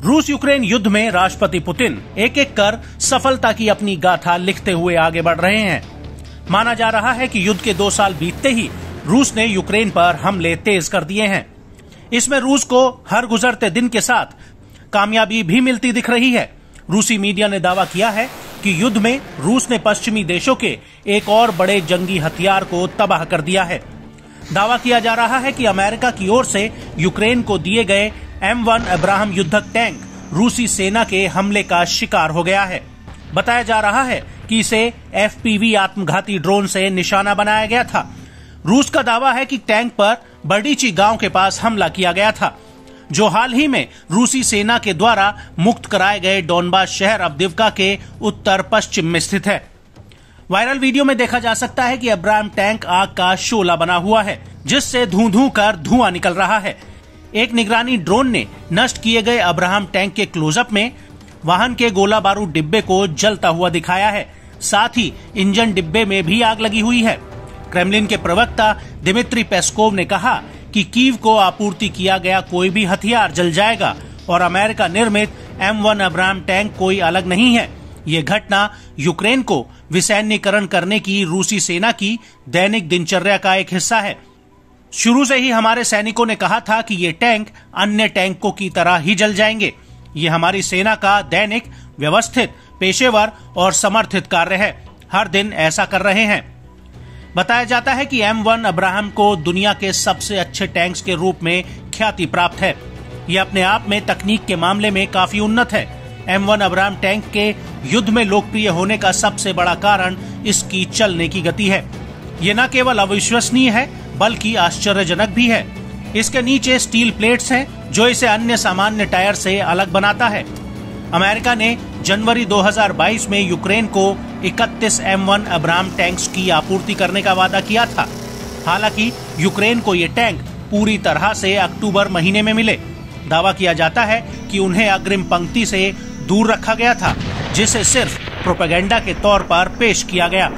रूस यूक्रेन युद्ध में राष्ट्रपति पुतिन एक एक कर सफलता की अपनी गाथा लिखते हुए आगे बढ़ रहे हैं। माना जा रहा है कि युद्ध के 2 साल बीतते ही रूस ने यूक्रेन पर हमले तेज कर दिए हैं। इसमें रूस को हर गुजरते दिन के साथ कामयाबी भी मिलती दिख रही है। रूसी मीडिया ने दावा किया है कि युद्ध में रूस ने पश्चिमी देशों के एक और बड़े जंगी हथियार को तबाह कर दिया है। दावा किया जा रहा है कि अमेरिका की ओर से यूक्रेन को दिए गए M1 अब्राहम युद्धक टैंक रूसी सेना के हमले का शिकार हो गया है। बताया जा रहा है कि इसे FPV आत्मघाती ड्रोन से निशाना बनाया गया था। रूस का दावा है कि टैंक पर बर्डीची गांव के पास हमला किया गया था, जो हाल ही में रूसी सेना के द्वारा मुक्त कराए गए डोनबास शहर अवदिव्का के उत्तर पश्चिम में स्थित है। वायरल वीडियो में देखा जा सकता है कि अब्राहम टैंक आग का शोला बना हुआ है, जिससे धू कर धुआं निकल रहा है। एक निगरानी ड्रोन ने नष्ट किए गए अब्राहम टैंक के क्लोजअप में वाहन के गोला बारूद डिब्बे को जलता हुआ दिखाया है। साथ ही इंजन डिब्बे में भी आग लगी हुई है। क्रेमलिन के प्रवक्ता दिमित्री पेस्कोव ने कहा कि कीव को आपूर्ति किया गया कोई भी हथियार जल जाएगा और अमेरिका निर्मित M1 अब्राहम टैंक कोई अलग नहीं है। ये घटना यूक्रेन को विसैन्यीकरण करने की रूसी सेना की दैनिक दिनचर्या का एक हिस्सा है। शुरू से ही हमारे सैनिकों ने कहा था कि ये टैंक अन्य टैंकों की तरह ही जल जाएंगे। ये हमारी सेना का दैनिक, व्यवस्थित, पेशेवर और समर्थित कार्य है। हर दिन ऐसा कर रहे हैं। बताया जाता है कि M1 अब्राहम को दुनिया के सबसे अच्छे टैंक्स के रूप में ख्याति प्राप्त है। यह अपने आप में तकनीक के मामले में काफी उन्नत है। M1 अब्राहम टैंक के युद्ध में लोकप्रिय होने का सबसे बड़ा कारण इसकी चलने की गति है। ये न केवल अविश्वसनीय है बल्कि आश्चर्यजनक भी है। इसके नीचे स्टील प्लेट्स हैं, जो इसे अन्य सामान्य टायर से अलग बनाता है। अमेरिका ने जनवरी 2022 में यूक्रेन को 31 M1 अब्राहम टैंक्स की आपूर्ति करने का वादा किया था। हालांकि यूक्रेन को ये टैंक पूरी तरह से अक्टूबर महीने में मिले। दावा किया जाता है कि उन्हें अग्रिम पंक्ति से दूर रखा गया था, जिसे सिर्फ प्रोपेगेंडा के तौर पर पेश किया गया।